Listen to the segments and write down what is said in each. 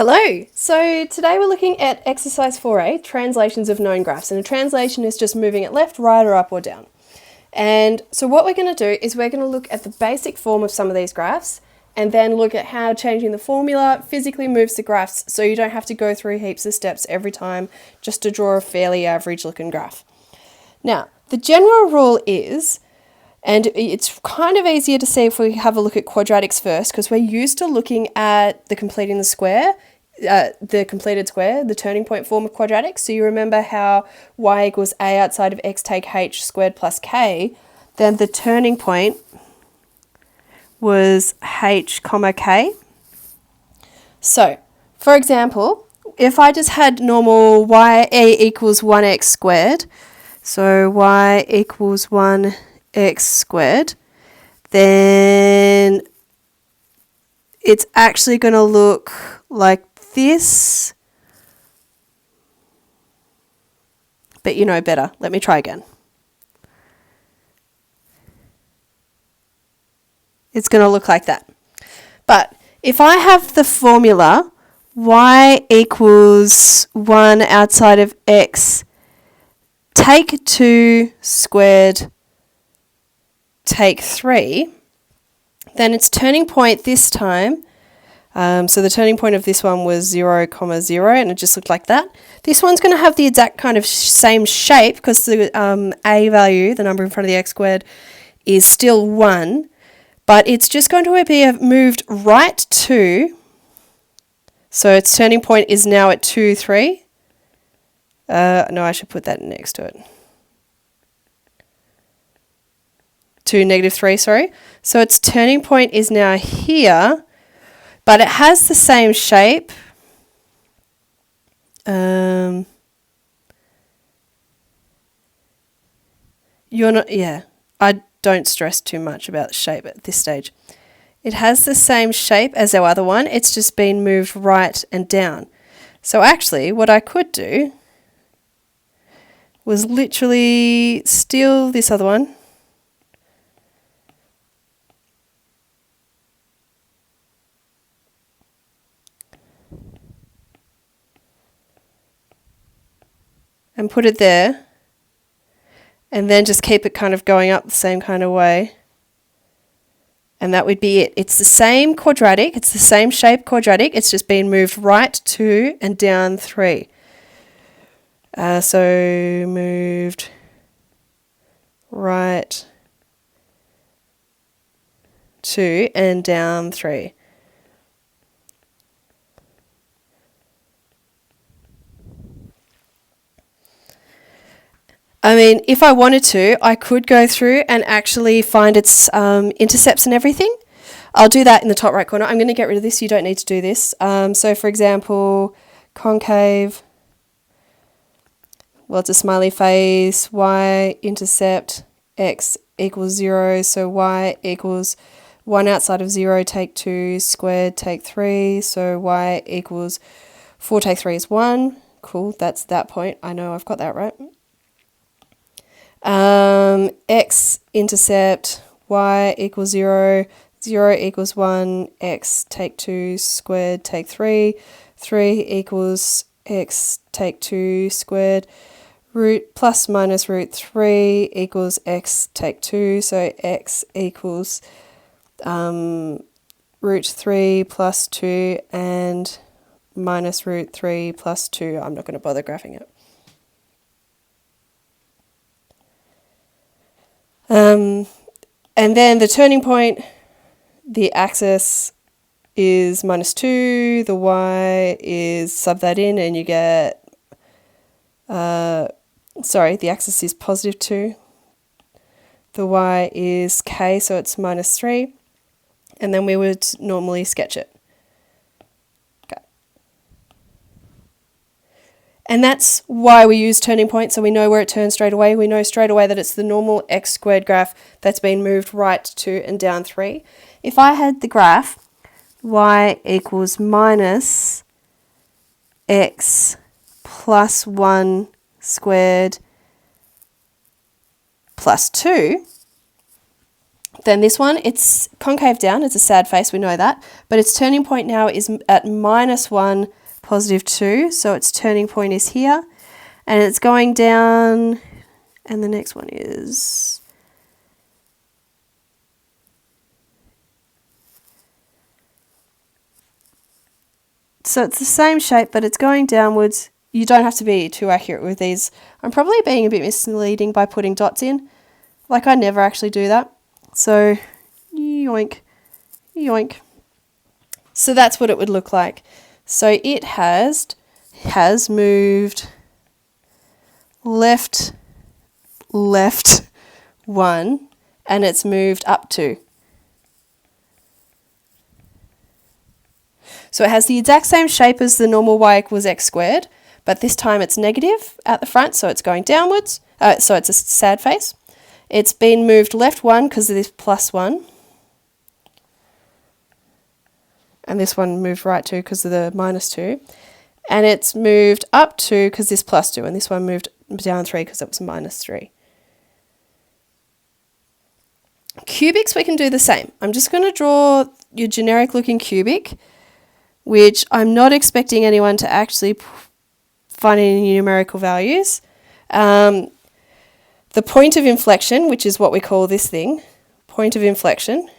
Hello! So today we're looking at exercise 4a, translations of known graphs. And a translation is just moving it left, right or up or down. And so what we're going to do is we're going to look at the basic form of some of these graphs and then look at how changing the formula physically moves the graphs so you don't have to go through heaps of steps every time just to draw a fairly average looking graph. Now, the general rule is, and it's kind of easier to see if we have a look at quadratics first because we're used to looking at the completing the square, the completed square, the turning point form of quadratics. So you remember how y equals a outside of x take h squared plus k, then the turning point was h comma k. So, for example, if I just had normal y equals 1x squared, so y equals 1x squared, then it's actually going to look like this, but you know better. Let me try again. It's going to look like that. But if I have the formula y equals 1 outside of x, take 2 squared, take 3, then its turning point this time, so the turning point of this one was 0, 0, and it just looked like that. This one's going to have the exact kind of same shape because the a value, the number in front of the x squared, is still 1, but it's just going to be moved right to, so its turning point is now at 2, 3. No, I should put that next to it. To negative 3, sorry. So its turning point is now here, but it has the same shape. I don't stress too much about the shape at this stage. It has the same shape as our other one, it's just been moved right and down. So actually, what I could do was literally steal this other one, and put it there, and then just keep it kind of going up the same kind of way. And that would be it. It's the same quadratic, it's the same shape quadratic, it's just been moved right 2 and down 3. So moved right 2 and down 3. I mean, if I wanted to, I could go through and actually find its intercepts and everything. I'll do that in the top right corner. I'm going to get rid of this. You don't need to do this. So, for example, concave, well, it's a smiley face, y-intercept, x equals 0. So y equals 1 outside of 0, take 2, squared, take 3. So y equals 4, take 3 is 1. Cool, that's that point. I know I've got that right. X-intercept, y equals 0, 0 equals 1, x take 2, squared, take 3, 3 equals x take 2 squared, root plus minus root 3 equals x take 2, so x equals root 3 plus 2 and minus root 3 plus 2. I'm not going to bother graphing it. And then the turning point, the axis is minus 2, the y is sub that in and you get, the axis is positive 2, the y is k, so it's minus 3, and then we would normally sketch it. And that's why we use turning point, so we know where it turns straight away. We know straight away that it's the normal x squared graph that's been moved right 2 and down 3. If I had the graph y equals minus x plus 1 squared plus 2, Then this one, it's concave down, it's a sad face, we know that, but its turning point now is at -1, +2, so its turning point is here, and it's going down, and the next one is, so it's the same shape, but it's going downwards. You don't have to be too accurate with these. I'm probably being a bit misleading by putting dots in, like I never actually do that. So, yoink, yoink. So that's what it would look like. So it has moved left 1, and it's moved up 2. So it has the exact same shape as the normal y = x squared, but this time it's negative at the front, so it's going downwards. So it's a sad face. It's been moved left 1 because of this +1. And this one moved right 2 because of the -2. And it's moved up 2 because this +2. And this one moved down 3 because it was -3. Cubics, we can do the same. I'm just going to draw your generic looking cubic, which I'm not expecting anyone to actually find any numerical values. The point of inflection, which is what we call this thing, point of inflection,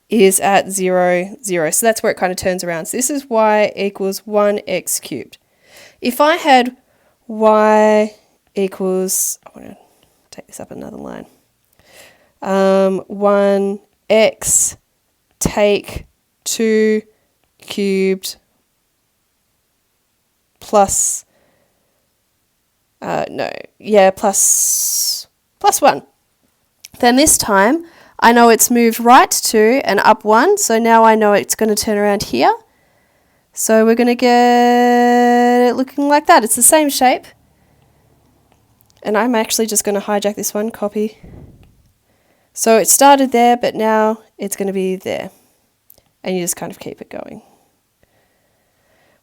is at 0, 0. So that's where it kind of turns around. So this is y = 1x cubed. If I had y equals, I want to take this up another line, 1x take 2 cubed plus, plus 1. Then this time, I know it's moved right 2 and up 1, so now I know it's going to turn around here. So we're going to get it looking like that. It's the same shape. And I'm actually just going to hijack this one, copy. So it started there, but now it's going to be there. And you just kind of keep it going.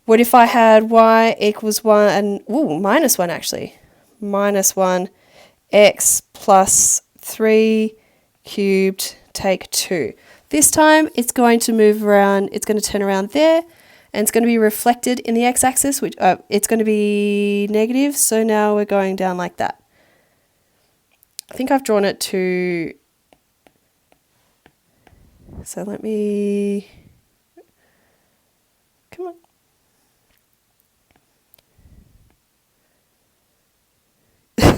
What if I had y = 1, and -1 actually. -1 x plus 3 cubed take 2. This time it's going to move around, it's going to turn around there, and it's going to be reflected in the x-axis, which it's going to be negative, so now we're going down like that. I think I've drawn it to, so let me, come on.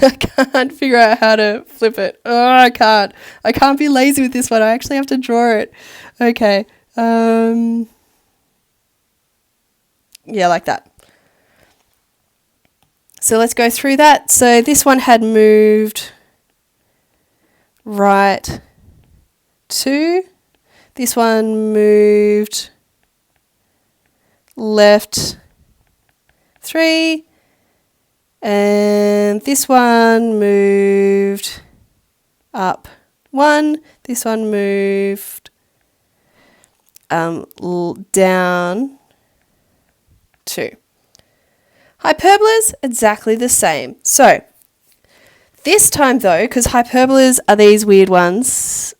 I can't figure out how to flip it. Oh, I can't be lazy with this one. I actually have to draw it. Okay. Yeah, like that. So let's go through that. So this one had moved right 2. This one moved left 3. And this one moved up 1. This one moved down 2. Hyperbolas, exactly the same. So this time though, because hyperbolas are these weird ones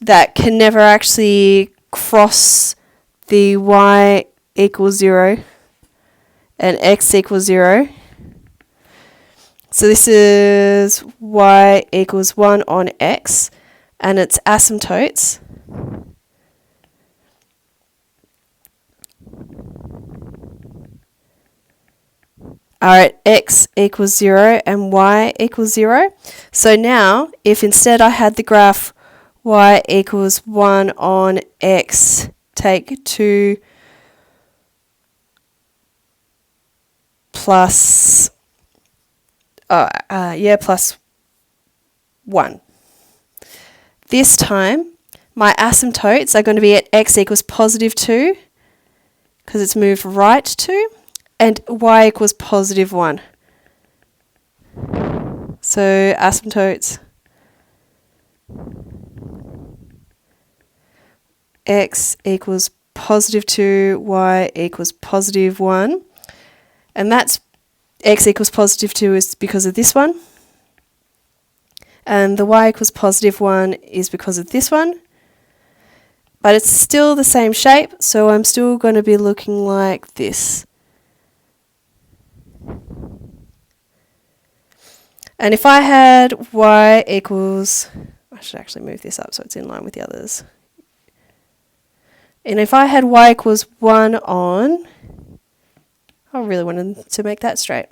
that can never actually cross the y = 0 and x = 0. So this is y = 1 on x, and it's asymptotes. Alright, x = 0 and y = 0. So now, if instead I had the graph y = 1 on x take 2 plus, plus 1. This time, my asymptotes are going to be at x = +2, because it's moved right 2, and y = +1. So asymptotes x = positive 2, y equals positive 1. And that's x equals positive 2 is because of this one. And the y equals positive 1 is because of this one. But it's still the same shape, so I'm still going to be looking like this. And if I had y equals, I should actually move this up so it's in line with the others. And if I had y equals 1 on, I really wanted to make that straight,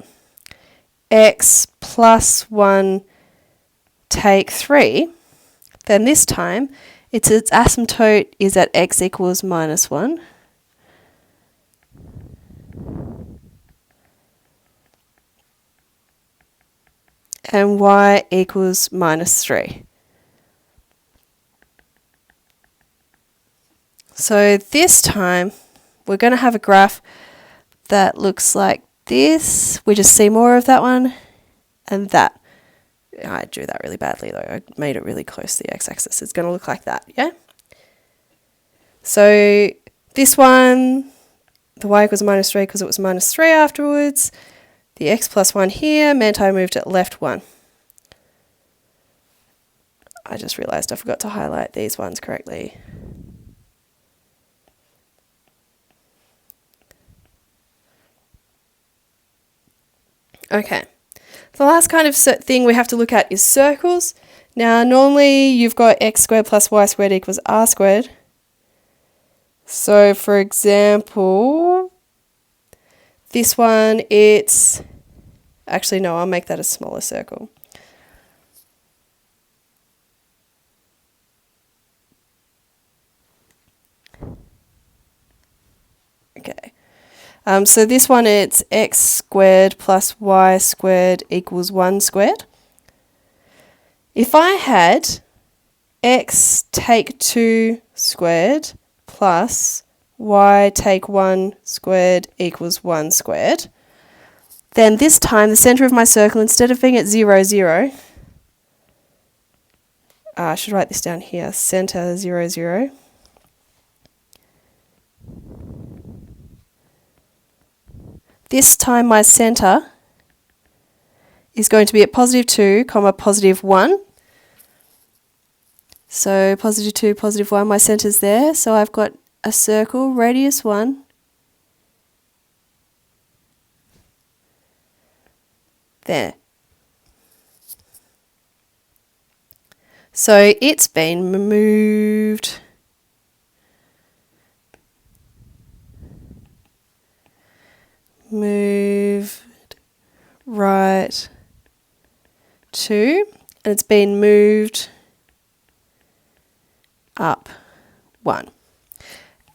x plus 1 take 3, then this time its asymptote is at x equals minus 1. And y equals minus 3. So this time we're going to have a graph that looks like this. We just see more of that one and that. I drew that really badly though. I made it really close to the x-axis. It's going to look like that, yeah? So this one, the y equals minus 3 because it was minus 3 afterwards. The x plus 1 here meant I moved it left 1. I just realised I forgot to highlight these ones correctly. Okay. The last kind of thing we have to look at is circles. Now, normally you've got x squared plus y squared equals r squared. So, for example, this one, it's... Actually, no, I'll make that a smaller circle. Okay. So this one, it's x squared plus y squared equals 1 squared. If I had x take 2 squared plus y take 1 squared equals 1 squared, then this time the centre of my circle, instead of being at 0, 0, I should write this down here, centre 0, 0. This time my centre is going to be at positive 2, comma positive 1. So positive 2, positive 1, my centre's there. So I've got a circle, radius 1. There. So it's been moved right 2, and it's been moved up 1.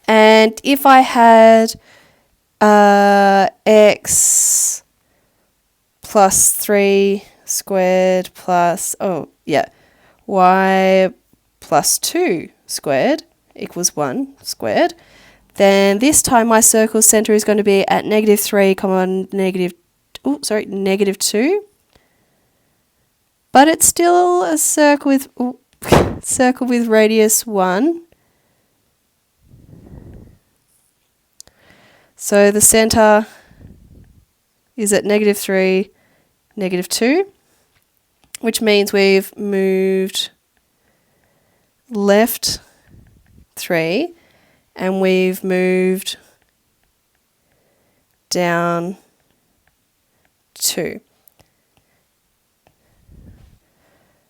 And if I had x plus 3 squared plus, y plus 2 squared equals 1 squared, then this time my circle centre is going to be at negative 3, negative 2. But it's still a circle with circle with radius 1. So the centre is at negative 3, negative 2, which means we've moved left 3 and we've moved down 2.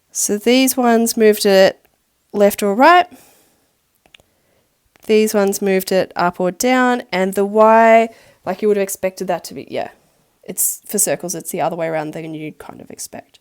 So these ones moved it left or right. These ones moved it up or down, and the y, like you would have expected that to be, it's for circles, it's the other way around than you'd kind of expect.